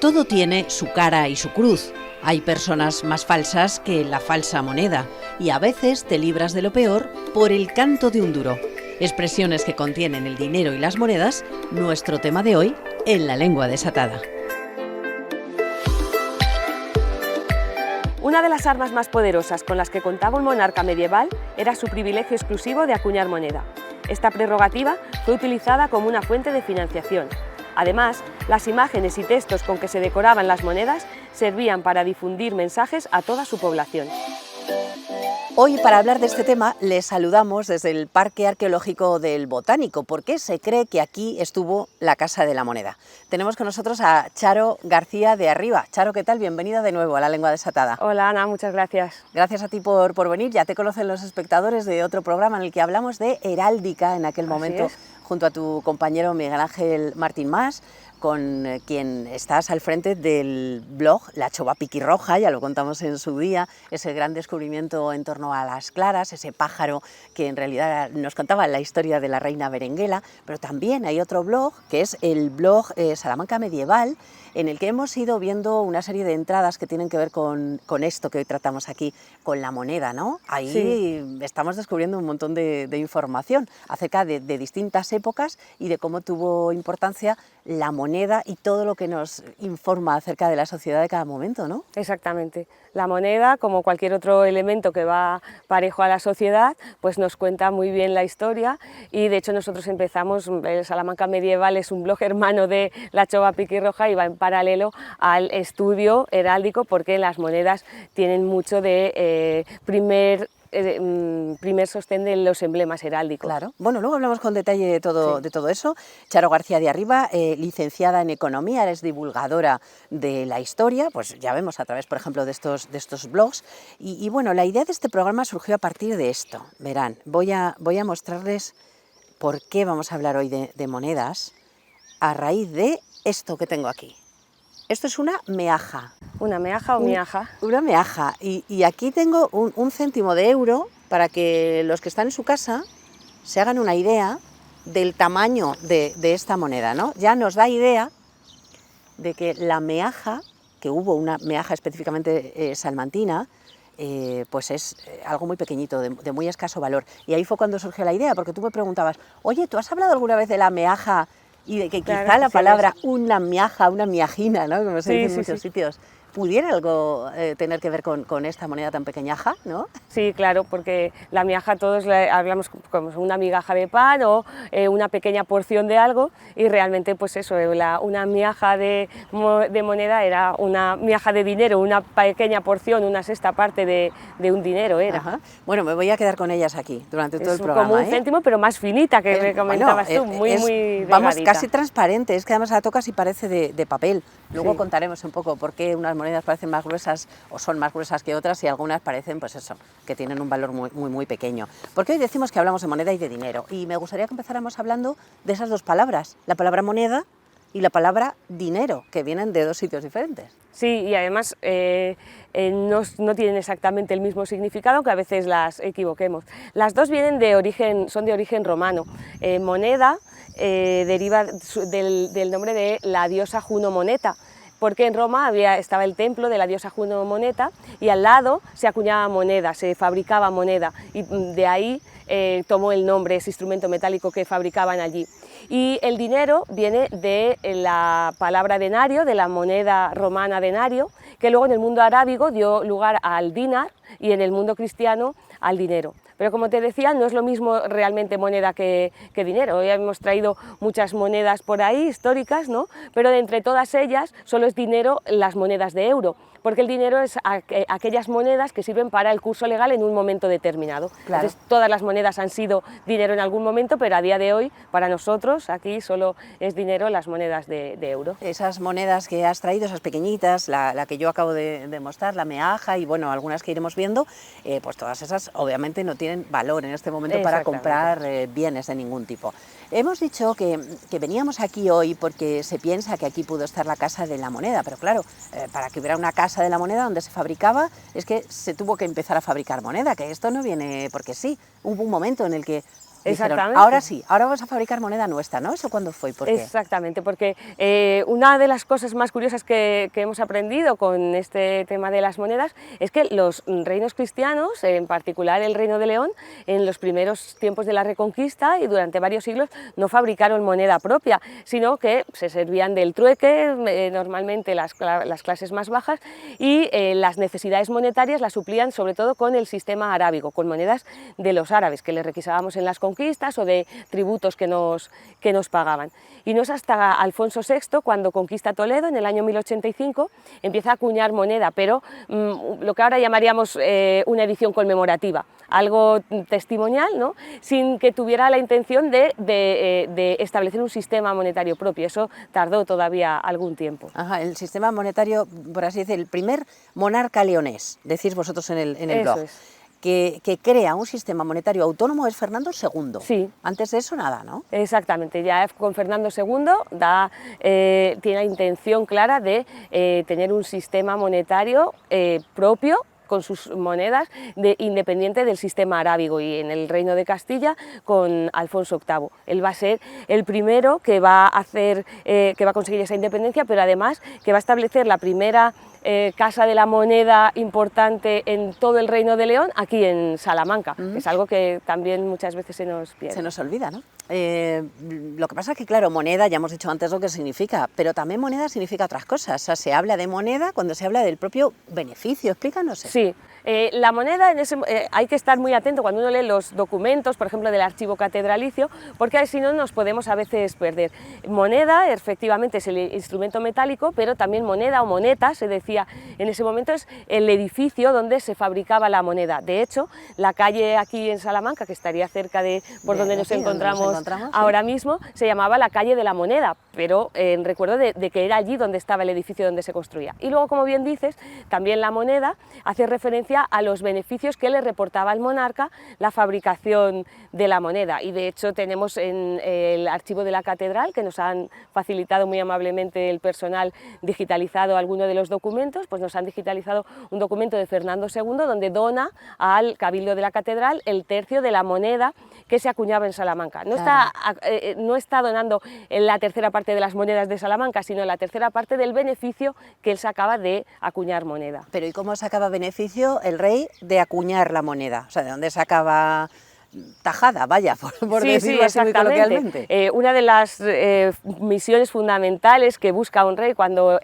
Todo tiene su cara y su cruz. Hay personas más falsas que la falsa moneda y a veces te libras de lo peor por el canto de un duro. Expresiones que contienen el dinero y las monedas, nuestro tema de hoy en La Lengua Desatada. Una de las armas más poderosas con las que contaba un monarca medieval era su privilegio exclusivo de acuñar moneda. Esta prerrogativa fue utilizada como una fuente de financiación. Además, las imágenes y textos con que se decoraban las monedas servían para difundir mensajes a toda su población. Hoy, para hablar de este tema, les saludamos desde el Parque Arqueológico del Botánico, porque se cree que aquí estuvo la Casa de la Moneda. Tenemos con nosotros a Charo García de Arriba. Charo, ¿qué tal? Bienvenida de nuevo a La Lengua Desatada. Hola Ana, muchas gracias. Gracias a ti por venir. Ya te conocen los espectadores de otro programa en el que hablamos de heráldica en aquel momento, junto a tu compañero Miguel Ángel Martín Mas, con quien estás al frente del blog La Chova Piquirroja, ya lo contamos en su día, ese gran descubrimiento en torno a las claras, ese pájaro que en realidad nos contaba la historia de la reina Berenguela, pero también hay otro blog, que es el blog Salamanca Medieval, en el que hemos ido viendo una serie de entradas que tienen que ver con esto que hoy tratamos aquí, con la moneda, ¿no? Ahí estamos descubriendo un montón de información acerca de distintas épocas y de cómo tuvo importancia la moneda y todo lo que nos informa acerca de la sociedad de cada momento, ¿no? Exactamente. La moneda, como cualquier otro elemento que va parejo a la sociedad, pues nos cuenta muy bien la historia y de hecho nosotros empezamos, el Salamanca Medieval es un blog hermano de La Chova Piquirroja y va en paralelo al estudio heráldico porque las monedas tienen mucho de primer sostén de los emblemas heráldicos. Claro. Bueno, luego hablamos con detalle de todo eso. Charo García de Arriba, licenciada en Economía, eres divulgadora de la historia, pues ya vemos a través, por ejemplo, de estos blogs. Y bueno, la idea de este programa surgió a partir de esto. Verán, voy a mostrarles por qué vamos a hablar hoy de monedas a raíz de esto que tengo aquí. Esto es una meaja. ¿Una meaja o miaja? Una meaja. Y aquí tengo un céntimo de euro para que los que están en su casa se hagan una idea del tamaño de esta moneda, ¿no? Ya nos da idea de que la meaja, que hubo una meaja específicamente salmantina, pues es algo muy pequeñito, de muy escaso valor. Y ahí fue cuando surgió la idea, porque tú me preguntabas, oye, ¿tú has hablado alguna vez de la meaja? Y de que quizá la palabra una miaja, una miajina, ¿no? Como se dice en muchos sitios, pudiera algo tener que ver con esta moneda tan pequeñaja, ¿no? Sí, claro, porque la miaja todos hablamos como una migaja de pan o una pequeña porción de algo y realmente pues eso, una miaja de moneda era una miaja de dinero, una pequeña porción, una sexta parte de un dinero era. Ajá. Bueno, me voy a quedar con ellas aquí durante todo el programa. Como un céntimo, pero más finita que me comentabas tú, muy delgadita. Vamos, casi transparente, es que además la tocas y parece de papel. Luego contaremos un poco por qué unas monedas parecen más gruesas o son más gruesas que otras y algunas parecen, pues eso, que tienen un valor muy pequeño. Porque hoy decimos que hablamos de moneda y de dinero y me gustaría que empezáramos hablando de esas dos palabras, la palabra moneda y la palabra dinero, que vienen de dos sitios diferentes. Sí, y además no tienen exactamente el mismo significado, que a veces las equivoquemos. Las dos son de origen romano. Moneda deriva del nombre de la diosa Juno Moneta, porque en Roma estaba el templo de la diosa Juno Moneta y al lado se acuñaba moneda, se fabricaba moneda y de ahí tomó el nombre ese instrumento metálico que fabricaban allí. Y el dinero viene de la palabra denario, de la moneda romana denario, que luego en el mundo arábigo dio lugar al dinar y en el mundo cristiano al dinero. Pero como te decía, no es lo mismo realmente moneda que dinero. Hoy hemos traído muchas monedas por ahí, históricas, ¿no? Pero de entre todas ellas solo es dinero las monedas de euro, porque el dinero es aquellas monedas que sirven para el curso legal en un momento determinado. Claro. Entonces, todas las monedas han sido dinero en algún momento, pero a día de hoy, para nosotros, aquí solo es dinero las monedas de euro. Esas monedas que has traído, esas pequeñitas, la que yo acabo de mostrar, la meaja y bueno, algunas que iremos viendo, pues todas esas obviamente no tienen valor en este momento para comprar bienes de ningún tipo. Hemos dicho que veníamos aquí hoy porque se piensa que aquí pudo estar la Casa de la Moneda, pero claro, para que hubiera una Casa de la Moneda donde se fabricaba, es que se tuvo que empezar a fabricar moneda, que esto no viene porque sí. Hubo un momento en el que Dijeron, Exactamente. ahora sí, ahora vamos a fabricar moneda nuestra, ¿no? ¿Eso cuándo fue y por qué? Exactamente, porque una de las cosas más curiosas que hemos aprendido con este tema de las monedas es que los reinos cristianos, en particular el Reino de León, en los primeros tiempos de la Reconquista y durante varios siglos no fabricaron moneda propia, sino que se servían del trueque, normalmente las clases más bajas, y las necesidades monetarias las suplían sobre todo con el sistema arábigo, con monedas de los árabes que les requisábamos en las conquistas o de tributos que nos pagaban. Y no es hasta Alfonso VI, cuando conquista Toledo en el año 1085, empieza a acuñar moneda, pero lo que ahora llamaríamos una edición conmemorativa, algo testimonial, ¿no? Sin que tuviera la intención de establecer un sistema monetario propio. Eso tardó todavía algún tiempo. Ajá, el sistema monetario, por así decir, el primer monarca leonés, decís vosotros en el blog. Es. Que crea un sistema monetario autónomo es Fernando II. Sí. Antes de eso nada, ¿no? Exactamente, ya con Fernando II tiene la intención clara de tener un sistema monetario propio, con sus monedas, independiente del sistema arábigo, y en el Reino de Castilla con Alfonso VIII. Él va a ser el primero que va a conseguir esa independencia, pero además que va a establecer la primera casa de la moneda importante en todo el Reino de León, aquí en Salamanca, que es algo que también muchas veces se nos pierde. Se nos olvida, ¿no? Lo que pasa es que, claro, moneda, ya hemos dicho antes lo que significa, pero también moneda significa otras cosas. O sea, se habla de moneda cuando se habla del propio beneficio. Explícanos eso. Sí. La moneda, hay que estar muy atento cuando uno lee los documentos, por ejemplo, del archivo catedralicio, porque si no nos podemos a veces perder. Moneda, efectivamente, es el instrumento metálico, pero también moneda o moneta, se decía en ese momento, es el edificio donde se fabricaba la moneda. De hecho, la calle aquí en Salamanca, que estaría cerca de donde nos encontramos ahora mismo, se llamaba la calle de la moneda, pero en recuerdo de que era allí donde estaba el edificio donde se construía. Y luego, como bien dices, también la moneda hace referencia a los beneficios que le reportaba al monarca la fabricación de la moneda, y de hecho tenemos en el archivo de la catedral, que nos han facilitado muy amablemente el personal digitalizado alguno de los documentos, pues nos han digitalizado un documento de Fernando II donde dona al Cabildo de la Catedral el tercio de la moneda que se acuñaba en Salamanca. No, claro, no está donando la tercera parte de las monedas de Salamanca, sino la tercera parte del beneficio que él sacaba de acuñar moneda. Pero ¿y cómo sacaba beneficio el rey de acuñar la moneda? O sea, ¿de dónde sacaba tajada, vaya, por decirlo así muy coloquialmente? Una de las misiones fundamentales que busca un rey cuando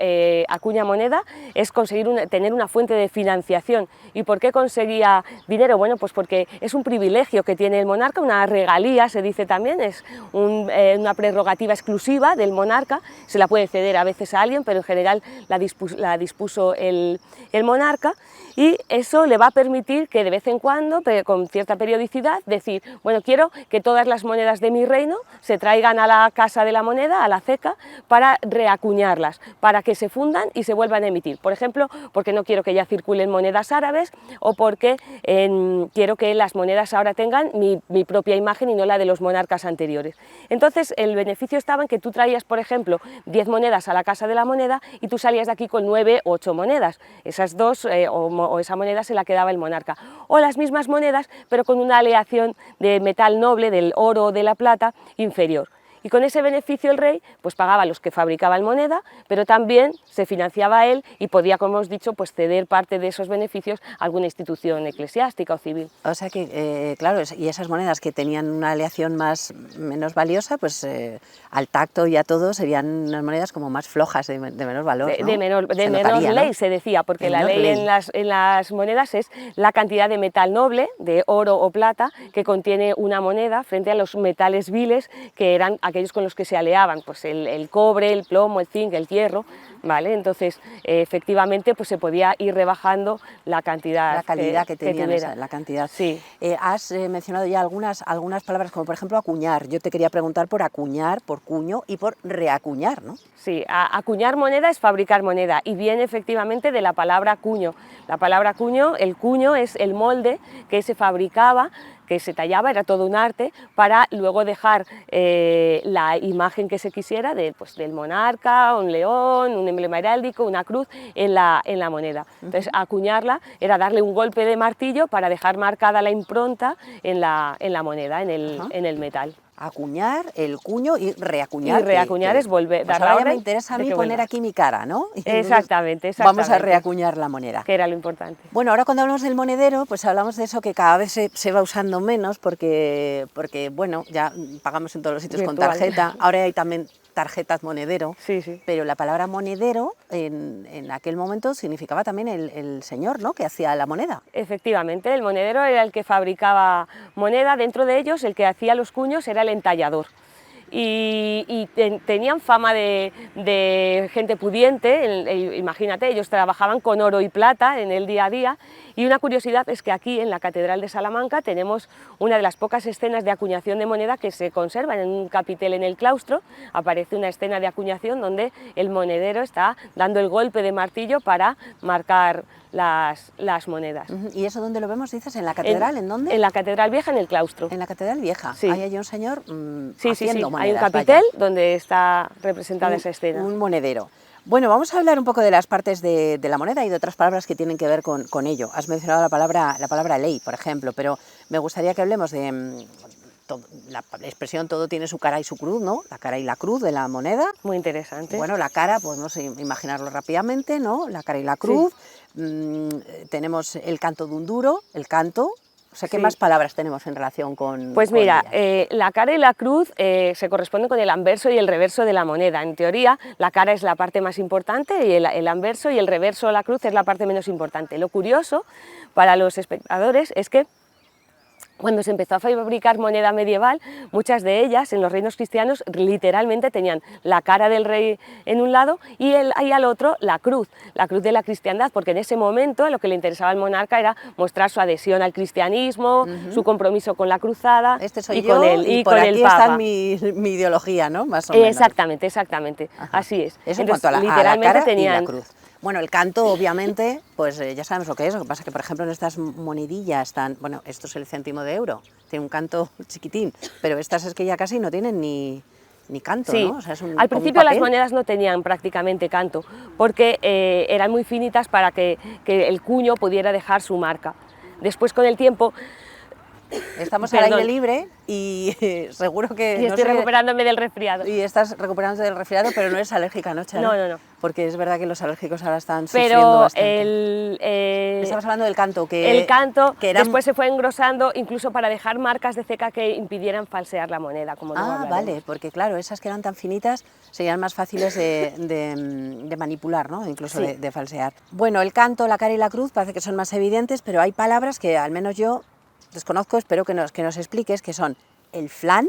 acuña moneda es conseguir tener una fuente de financiación. ¿Y por qué conseguía dinero? Bueno, pues porque es un privilegio que tiene el monarca, una regalía, se dice también, es una prerrogativa exclusiva del monarca, se la puede ceder a veces a alguien, pero en general la dispuso el monarca, y eso le va a permitir que de vez en cuando, con cierta periodicidad, decir, bueno, quiero que todas las monedas de mi reino se traigan a la Casa de la Moneda, a la CECA, para reacuñarlas, para que se fundan y se vuelvan a emitir. Por ejemplo, porque no quiero que ya circulen monedas árabes, o porque quiero que las monedas ahora tengan mi propia imagen y no la de los monarcas anteriores. Entonces, el beneficio estaba en que tú traías, por ejemplo, 10 monedas a la Casa de la Moneda y tú salías de aquí con 9 o 8 monedas. Esas dos o esa moneda se la quedaba el monarca, o las mismas monedas pero con una aleación de metal noble, del oro o de la plata, inferior. Y con ese beneficio el rey pues pagaba a los que fabricaban moneda, pero también se financiaba él y podía, como hemos dicho, pues ceder parte de esos beneficios a alguna institución eclesiástica o civil. O sea que, claro, y esas monedas que tenían una aleación menos valiosa, pues al tacto y a todo serían unas monedas como más flojas, de menor valor, ¿no? De menor ley, ¿no? Se decía, porque la ley en las monedas es la cantidad de metal noble, de oro o plata, que contiene una moneda frente a los metales viles, que eran aquellos con los que se aleaban, pues el cobre, el plomo, el zinc, el hierro, ¿vale? Entonces, efectivamente, pues se podía ir rebajando la cantidad, la calidad que tenía, la cantidad. Sí. Has mencionado ya algunas palabras, como por ejemplo acuñar. Yo te quería preguntar por acuñar, por cuño y por reacuñar, ¿no? Sí, acuñar moneda es fabricar moneda, y viene efectivamente de la palabra cuño. La palabra cuño, el cuño es el molde que se fabricaba que se tallaba, era todo un arte, para luego dejar la imagen que se quisiera pues, del monarca, un león, un emblema heráldico, una cruz en la moneda. Entonces, acuñarla era darle un golpe de martillo para dejar marcada la impronta en la moneda, en el metal. Acuñar el cuño y reacuñar. Y reacuñar es volver, pues dar ahora la ya me orden interesa a de mí que poner vuelva. aquí mi cara, ¿no? Y Exactamente. vamos a reacuñar la moneda. Que era lo importante. Bueno, ahora cuando hablamos del monedero, pues hablamos de eso que cada vez se va usando menos porque bueno, ya pagamos en todos los sitios Virtual. con tarjeta. Ahora hay también tarjetas monedero, Sí, sí. pero la palabra monedero en aquel momento significaba también el señor, ¿no?, que hacía la moneda. Efectivamente, el monedero era el que fabricaba moneda, dentro de ellos el que hacía los cuños era el entallador. Y tenían fama de gente pudiente, imagínate, ellos trabajaban con oro y plata en el día a día, y una curiosidad es que aquí en la Catedral de Salamanca tenemos una de las pocas escenas de acuñación de moneda que se conservan en un capitel en el claustro. Aparece una escena de acuñación donde el monedero está dando el golpe de martillo para marcar las monedas. ¿Y eso dónde lo vemos, dices? ¿En la catedral? ¿En dónde? En la Catedral Vieja, en el claustro. En la Catedral Vieja. Sí. Ahí hay un señor sí, haciendo monedas. Hay un capitel donde está representada esa escena. Un monedero. Bueno, vamos a hablar un poco de las partes de la moneda y de otras palabras que tienen que ver con ello. Has mencionado la palabra ley, por ejemplo, pero me gustaría que hablemos de la expresión todo tiene su cara y su cruz, ¿no? La cara y la cruz de la moneda. Muy interesante. Bueno, la cara, podemos imaginarlo rápidamente, ¿no? La cara y la cruz. Sí. Tenemos el canto de un duro, el canto. O sea, ¿qué más palabras tenemos en relación con Pues mira, la cara y la cruz se corresponden con el anverso y el reverso de la moneda. En teoría, la cara es la parte más importante y el anverso y el reverso de la cruz es la parte menos importante. Lo curioso para los espectadores es que cuando se empezó a fabricar moneda medieval, muchas de ellas en los reinos cristianos literalmente tenían la cara del rey en un lado y ahí al otro la cruz de la cristiandad, porque en ese momento lo que le interesaba al monarca era mostrar su adhesión al cristianismo, su compromiso con la cruzada con el Papa. Está mi ideología, ¿no? Más o menos. Exactamente, exactamente. Ajá. Así es. Eso en cuanto a la cara tenían y la cruz. Bueno, el canto, obviamente, pues ya sabemos lo que es. Lo que pasa es que, por ejemplo, en estas monedillas bueno, esto es el céntimo de euro, tiene un canto chiquitín, pero estas es que ya casi no tienen ni canto, sí. ¿no? O sea, es al principio las monedas no tenían prácticamente canto, porque eran muy finitas para que el cuño pudiera dejar su marca. Después, con el tiempo... Estamos al aire libre y seguro que... Y estoy recuperándome del resfriado. Y estás recuperándote del resfriado, pero no eres alérgica, ¿no, Charo? No. Porque es verdad que los alérgicos ahora están sufriendo bastante. Estamos hablando del canto, el canto después se fue engrosando, incluso para dejar marcas de ceca que impidieran falsear la moneda, como luego hablaremos. Vale, porque claro, esas que eran tan finitas serían más fáciles de manipular, ¿no? Incluso sí. de falsear. Bueno, el canto, la cara y la cruz parece que son más evidentes, pero hay palabras que al menos yo desconozco, espero que nos expliques, que son el flan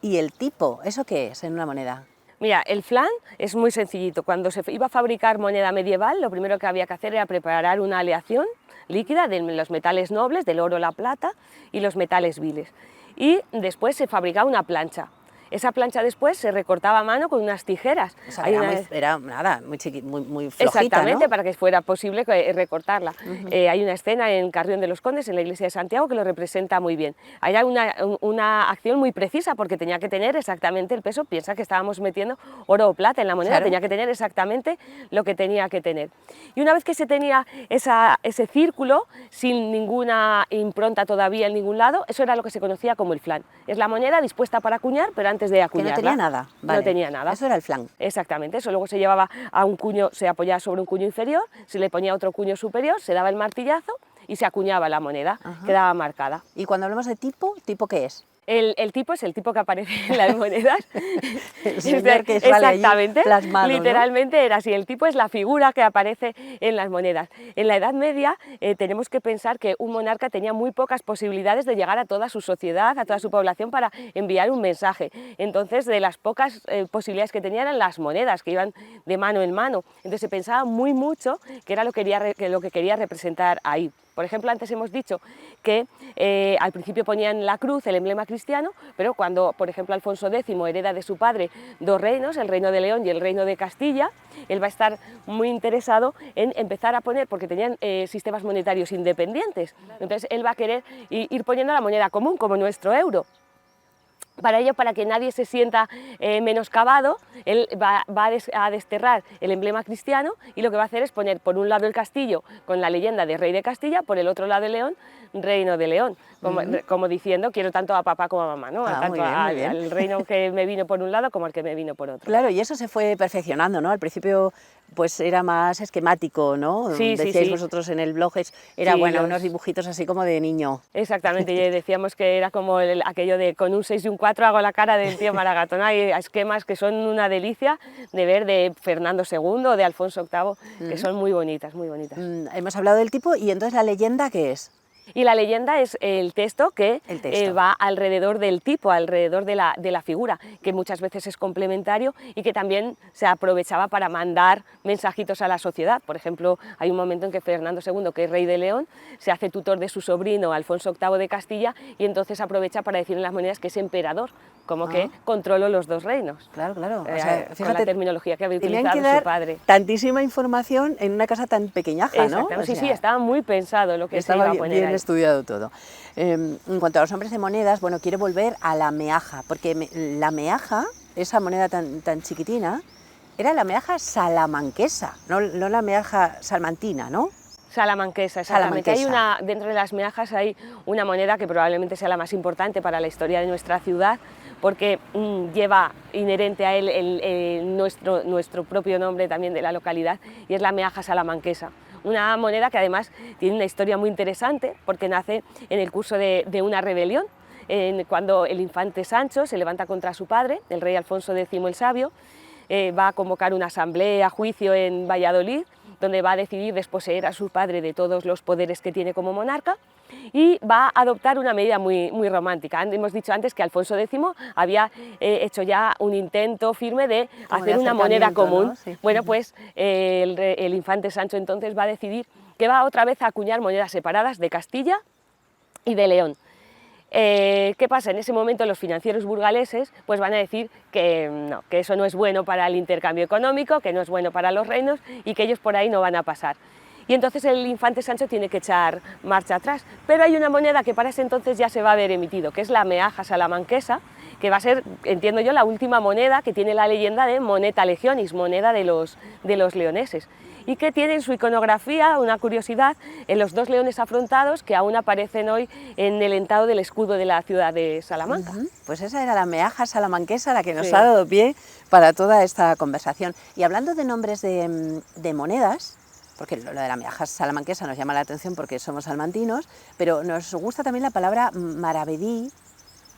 y el tipo. ¿Eso qué es en una moneda? Mira, el flan es muy sencillito. Cuando se iba a fabricar moneda medieval, lo primero que había que hacer era preparar una aleación líquida de los metales nobles, del oro, la plata y los metales viles. Y después se fabricaba una plancha. Esa plancha después se recortaba a mano con unas tijeras. O sea, era muy flojita, exactamente, ¿no? Para que fuera posible recortarla. Hay una escena en Carrión de los Condes, en la iglesia de Santiago, que lo representa muy bien. Era una acción muy precisa porque tenía que tener exactamente el peso. Piensa que estábamos metiendo oro o plata en la moneda, claro. Tenía que tener exactamente lo que tenía que tener. Y una vez que se tenía ese círculo, sin ninguna impronta todavía en ningún lado, eso era lo que se conocía como el flan. Es la moneda dispuesta para acuñar, pero antes de acuñarla. Que no tenía nada. Vale. No tenía nada. Eso era el flan. Exactamente, eso luego se llevaba a un cuño, se apoyaba sobre un cuño inferior, se le ponía otro cuño superior, se daba el martillazo y se acuñaba la moneda, quedaba marcada. Y cuando hablamos de tipo, ¿tipo qué es? El tipo es el tipo que aparece en las monedas. El señor que sale exactamente, plasmado, literalmente, ¿no? Era así. El tipo es la figura que aparece en las monedas. En la Edad Media tenemos que pensar que un monarca tenía muy pocas posibilidades de llegar a toda su sociedad, a toda su población para enviar un mensaje. Entonces, de las pocas posibilidades que tenían eran las monedas, que iban de mano en mano. Entonces se pensaba mucho que era lo que quería representar ahí. Por ejemplo, antes hemos dicho que al principio ponían la cruz, el emblema cristiano, pero cuando, por ejemplo, Alfonso X hereda de su padre dos reinos, el reino de León y el reino de Castilla, él va a estar muy interesado en empezar a poner, porque tenían sistemas monetarios independientes, entonces él va a querer ir poniendo la moneda común, como nuestro euro. Para ello, para que nadie se sienta menoscabado, él va a desterrar el emblema cristiano y lo que va a hacer es poner por un lado el castillo con la leyenda de rey de Castilla, por el otro lado el León, reino de León, como diciendo quiero tanto a papá como a mamá, ¿no? Tanto muy bien, muy bien. al reino que me vino por un lado como al que me vino por otro. Claro, y eso se fue perfeccionando, ¿no? Al principio pues era más esquemático, ¿no? Sí, Decíais sí. vosotros en el blog, era bueno, unos dibujitos así como de niño. Exactamente, y decíamos que era como aquello de con un 6 y un 4 hago la cara del tío Maragaton. Hay esquemas que son una delicia de ver de Fernando II o de Alfonso VIII, que son muy bonitas, muy bonitas. Hemos hablado del tipo, y entonces la leyenda, ¿qué es? Y la leyenda es el texto que va alrededor del tipo, alrededor de la figura, que muchas veces es complementario y que también se aprovechaba para mandar mensajitos a la sociedad. Por ejemplo, hay un momento en que Fernando II, que es rey de León, se hace tutor de su sobrino Alfonso VIII de Castilla y entonces aprovecha para decir en las monedas que es emperador, como que controló los dos reinos. Claro, claro. O sea, fíjate, con la terminología que había utilizado que dar su padre. Tantísima información en una casa tan pequeñaja, ¿no? O sea, sí, estaba muy pensado lo que se iba a poner bien ahí. Estudiado todo. En cuanto a los nombres de monedas, bueno, quiero volver a la meaja, porque la meaja, esa moneda tan chiquitina, era la meaja salamanquesa, no la meaja salmantina, ¿no? Salamanquesa, exactamente. Dentro de las meajas hay una moneda que probablemente sea la más importante para la historia de nuestra ciudad, porque lleva inherente a él nuestro propio nombre también de la localidad, y es la meaja salamanquesa. Una moneda que además tiene una historia muy interesante, porque nace en el curso de una rebelión, cuando el infante Sancho se levanta contra su padre, el rey Alfonso X el Sabio, va a convocar una asamblea, juicio en Valladolid, donde va a decidir desposeer a su padre de todos los poderes que tiene como monarca, y va a adoptar una medida muy romántica. Hemos dicho antes que Alfonso X había hecho ya un intento firme de hacer una moneda común, ¿no? Sí. Bueno, pues el infante Sancho entonces va a decidir que va otra vez a acuñar monedas separadas de Castilla y de León. ¿Qué pasa? En ese momento los financieros burgaleses pues van a decir que no, que eso no es bueno para el intercambio económico, que no es bueno para los reinos y que ellos por ahí no van a pasar. Y entonces el infante Sancho tiene que echar marcha atrás. Pero hay una moneda que para ese entonces ya se va a haber emitido, que es la meaja salamanquesa, que va a ser, entiendo yo, la última moneda que tiene la leyenda de moneta legionis, moneda de los leoneses, y que tiene en su iconografía una curiosidad en los dos leones afrontados que aún aparecen hoy en el entado del escudo de la ciudad de Salamanca. Pues esa era la meaja salamanquesa la que nos ha dado pie para toda esta conversación. Y hablando de nombres de monedas, porque lo de la meaja salamanquesa nos llama la atención porque somos salmantinos, pero nos gusta también la palabra maravedí,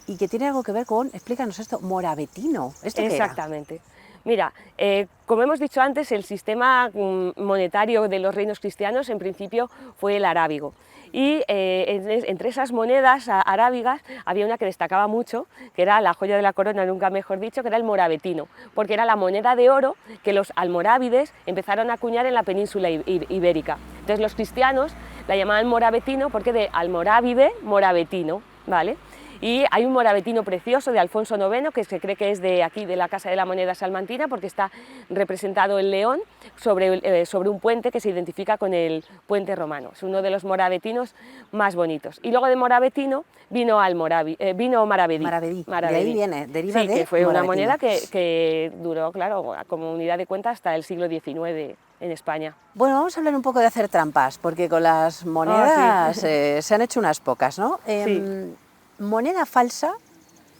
y que tiene algo que ver con, explícanos esto, moravetino. ¿Esto qué era? Exactamente. Mira, como hemos dicho antes, el sistema monetario de los reinos cristianos en principio fue el arábigo. Y entre esas monedas arábigas había una que destacaba mucho, que era la joya de la corona, nunca mejor dicho, que era el moravetino, porque era la moneda de oro que los almorávides empezaron a acuñar en la península ibérica. Entonces los cristianos la llamaban moravetino porque de almorávide, moravetino, ¿vale? Y hay un moravetino precioso de Alfonso IX, que se cree que es de aquí, de la Casa de la Moneda Salmantina, porque está representado el león sobre un puente que se identifica con el puente romano. Es uno de los moravetinos más bonitos. Y luego de moravetino vino maravedí. Maravedí. De ahí viene, deriva de que fue moravetino. una moneda que duró, claro, como unidad de cuenta hasta el siglo XIX en España. Bueno, vamos a hablar un poco de hacer trampas, porque con las monedas se han hecho unas pocas, ¿no? Moneda falsa,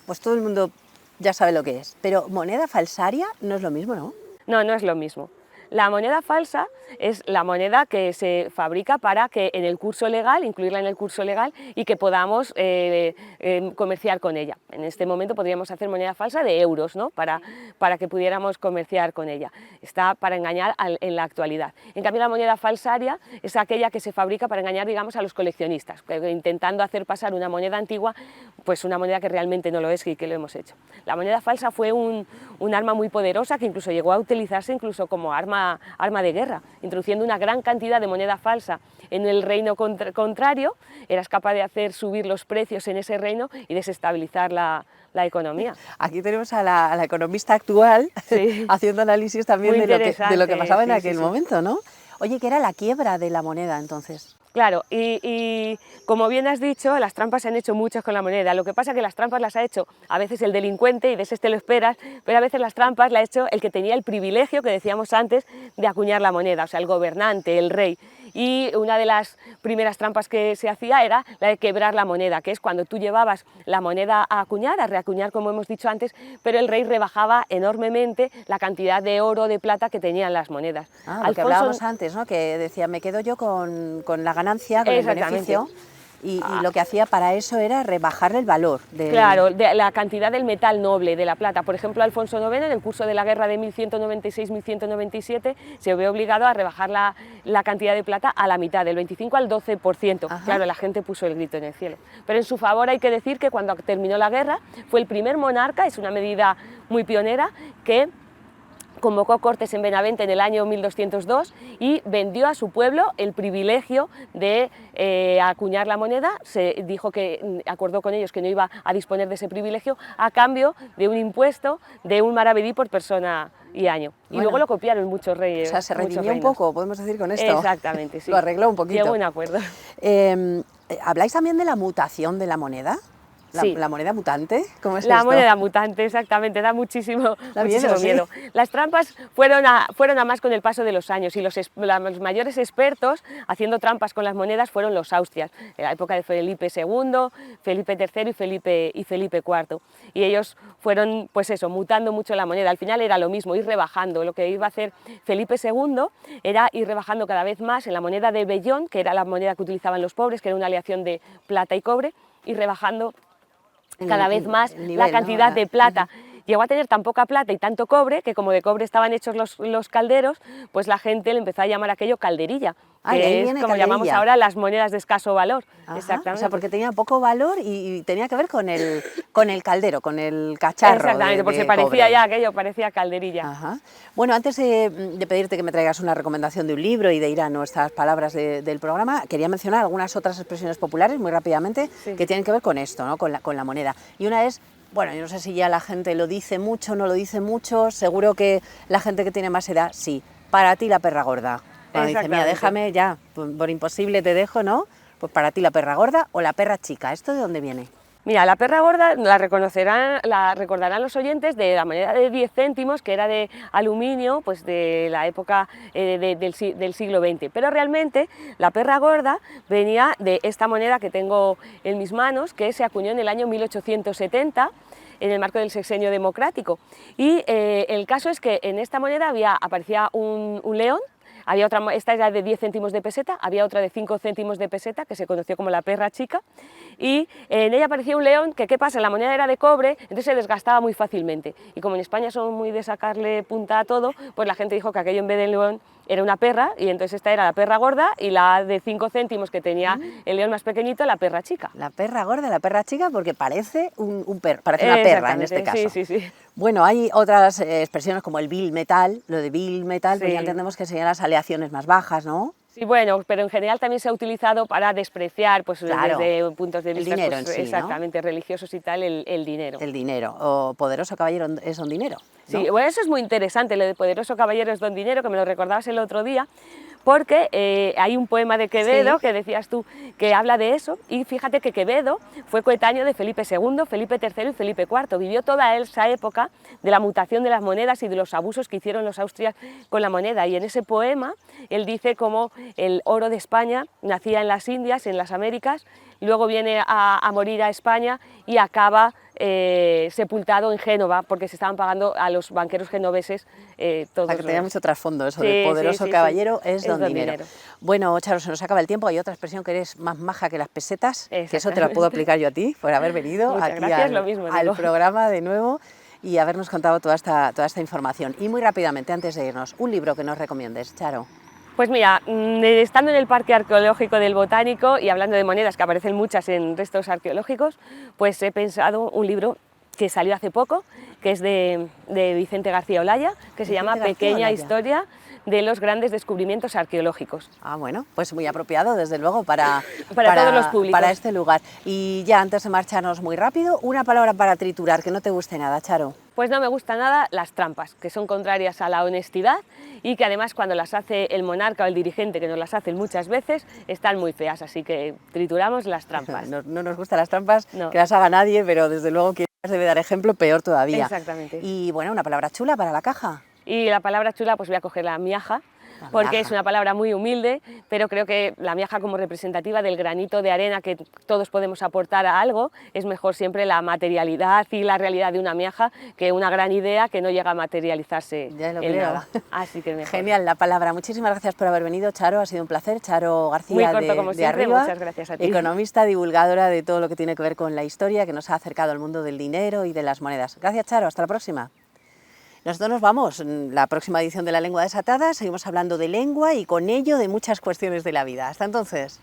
pues todo el mundo ya sabe lo que es, pero moneda falsaria no es lo mismo, ¿no? No, no es lo mismo. La moneda falsa es la moneda que se fabrica para que en el curso legal, incluirla en el curso legal y que podamos comerciar con ella. En este momento podríamos hacer moneda falsa de euros, ¿no? para que pudiéramos comerciar con ella. Está para engañar en la actualidad. En cambio la moneda falsaria es aquella que se fabrica para engañar, digamos, a los coleccionistas, intentando hacer pasar una moneda antigua, pues una moneda que realmente no lo es y que lo hemos hecho. La moneda falsa fue un arma muy poderosa que incluso llegó a utilizarse incluso como arma una arma de guerra, introduciendo una gran cantidad de moneda falsa en el reino contrario. Eras capaz de hacer subir los precios en ese reino y desestabilizar la economía. Aquí tenemos a la economista actual, sí, haciendo análisis también de lo que pasaba en aquel momento, ¿no? Oye, ¿qué era la quiebra de la moneda entonces? Claro, y como bien has dicho, las trampas se han hecho muchas con la moneda. Lo que pasa es que las trampas las ha hecho a veces el delincuente y de ese te lo esperas, pero a veces las trampas las ha hecho el que tenía el privilegio, que decíamos antes, de acuñar la moneda, o sea, el gobernante, el rey. Y una de las primeras trampas que se hacía era la de quebrar la moneda, que es cuando tú llevabas la moneda a acuñar, a reacuñar, como hemos dicho antes, pero el rey rebajaba enormemente la cantidad de oro o de plata que tenían las monedas. Lo que hablábamos antes, ¿no? Que decía, me quedo yo con la ganancia, con el beneficio. Y lo que hacía para eso era rebajar el valor. Claro, de la cantidad del metal noble, de la plata. Por ejemplo, Alfonso IX, en el curso de la guerra de 1196-1197, se ve obligado a rebajar la cantidad de plata a la mitad, del 25 al 12%. Ajá. Claro, la gente puso el grito en el cielo. Pero en su favor hay que decir que cuando terminó la guerra, fue el primer monarca, es una medida muy pionera, que convocó cortes en Benavente en el año 1202 y vendió a su pueblo el privilegio de acuñar la moneda. Se dijo que acordó con ellos que no iba a disponer de ese privilegio a cambio de un impuesto de un maravedí por persona y año. Y luego lo copiaron muchos reyes. O sea, se redimió un poco, podemos decir, con esto. Exactamente, sí. Lo arregló un poquito. Llegó a un acuerdo. ¿Habláis también de la mutación de la moneda? Sí. ¿La moneda mutante? ¿Cómo es la esto? Moneda mutante, exactamente, da muchísimo miedo. Sí. Las trampas fueron a más con el paso de los años y los mayores expertos haciendo trampas con las monedas fueron los austrias, en la época de Felipe II, Felipe III y Felipe IV. Y ellos fueron, pues eso, mutando mucho la moneda. Al final era lo mismo, ir rebajando. Lo que iba a hacer Felipe II era ir rebajando cada vez más en la moneda de vellón, que era la moneda que utilizaban los pobres, que era una aleación de plata y cobre, y rebajando cada vez más la cantidad de plata. Llegó a tener tan poca plata y tanto cobre que como de cobre estaban hechos los calderos, pues la gente le empezó a llamar aquello calderilla, que es como llamamos ahora las monedas de escaso valor. Exactamente. O sea, porque tenía poco valor y tenía que ver con el caldero, con el cacharro. Exactamente, porque parecía cobre. Ya aquello, parecía calderilla. Ajá. Bueno, antes de pedirte que me traigas una recomendación de un libro y de ir a nuestras palabras del programa, quería mencionar algunas otras expresiones populares muy rápidamente que tienen que ver con esto, ¿no? con la moneda. Y una es, bueno, yo no sé si ya la gente lo dice mucho, no lo dice mucho, seguro que la gente que tiene más edad, sí, para ti la perra gorda. Cuando dice, mira, déjame ya, por imposible te dejo, ¿no? Pues para ti la perra gorda o la perra chica, ¿esto de dónde viene? Mira, la perra gorda la recordarán los oyentes de la moneda de 10 céntimos, que era de aluminio, pues de la época del siglo XX. Pero realmente la perra gorda venía de esta moneda que tengo en mis manos, que se acuñó en el año 1870, en el marco del sexenio democrático. Y el caso es que en esta moneda aparecía un león. Había otra, esta era de 10 céntimos de peseta, había otra de 5 céntimos de peseta, que se conoció como la perra chica, y en ella aparecía un león que, ¿qué pasa? La moneda era de cobre, entonces se desgastaba muy fácilmente, y como en España son muy de sacarle punta a todo, pues la gente dijo que aquello en vez de león era una perra, y entonces esta era la perra gorda, y la de 5 céntimos que tenía el león más pequeñito, la perra chica. La perra gorda, la perra chica, porque parece parece una perra en este caso. Sí. Bueno, hay otras expresiones como el bill metal, lo de bill metal, pues ya entendemos que serían las aleaciones más bajas, ¿no? Sí, bueno, pero en general también se ha utilizado para despreciar, pues claro, desde puntos de vista dinero pues, en sí, exactamente, ¿no? Religiosos y tal, el dinero. El dinero, o poderoso caballero es don dinero, ¿no? Sí, bueno, eso es muy interesante, lo de poderoso caballero es don dinero, que me lo recordabas el otro día, porque hay un poema de Quevedo, que decías tú, que habla de eso, y fíjate que Quevedo fue coetáneo de Felipe II, Felipe III y Felipe IV, vivió toda esa época de la mutación de las monedas y de los abusos que hicieron los austrias con la moneda, y en ese poema él dice cómo el oro de España nacía en las Indias, en las Américas, luego viene a morir a España y acaba sepultado en Génova, porque se estaban pagando a los banqueros genoveses todos. O sea, que tenía mucho trasfondo eso de poderoso caballero es don dinero. Bueno, Charo, se nos acaba el tiempo. Hay otra expresión que eres más maja que las pesetas, que eso te la puedo aplicar yo a ti por haber venido aquí al programa de nuevo y habernos contado toda esta información. Y muy rápidamente, antes de irnos, un libro que nos recomiendes, Charo. Pues mira, estando en el Parque Arqueológico del Botánico y hablando de monedas, que aparecen muchas en restos arqueológicos, pues he pensado un libro que salió hace poco, que es de Vicente García Olaya, que se llama Pequeña Historia de los grandes descubrimientos arqueológicos. Ah, bueno, pues muy apropiado, desde luego, para todos los públicos. Para este lugar. Y ya, antes de marcharnos muy rápido, una palabra para triturar, que no te guste nada, Charo. Pues no me gusta nada las trampas, que son contrarias a la honestidad y que además cuando las hace el monarca o el dirigente, que nos las hacen muchas veces, están muy feas, así que trituramos las trampas. No nos gustan las trampas, no. Que las haga nadie, pero desde luego quien debe dar ejemplo, peor todavía. Exactamente. Y bueno, una palabra chula para la caja. Y la palabra chula, pues voy a coger la miaja, porque es una palabra muy humilde, pero creo que la miaja como representativa del granito de arena que todos podemos aportar a algo, es mejor siempre la materialidad y la realidad de una miaja que una gran idea que no llega a materializarse en nada. Así que mejor. Genial la palabra. Muchísimas gracias por haber venido, Charo, ha sido un placer. Charo García, muy corto, como siempre, Arriba, muchas gracias a ti. Economista, divulgadora de todo lo que tiene que ver con la historia, que nos ha acercado al mundo del dinero y de las monedas. Gracias, Charo, hasta la próxima. Nosotros nos vamos, en la próxima edición de La Lengua Desatada seguimos hablando de lengua y con ello de muchas cuestiones de la vida. Hasta entonces.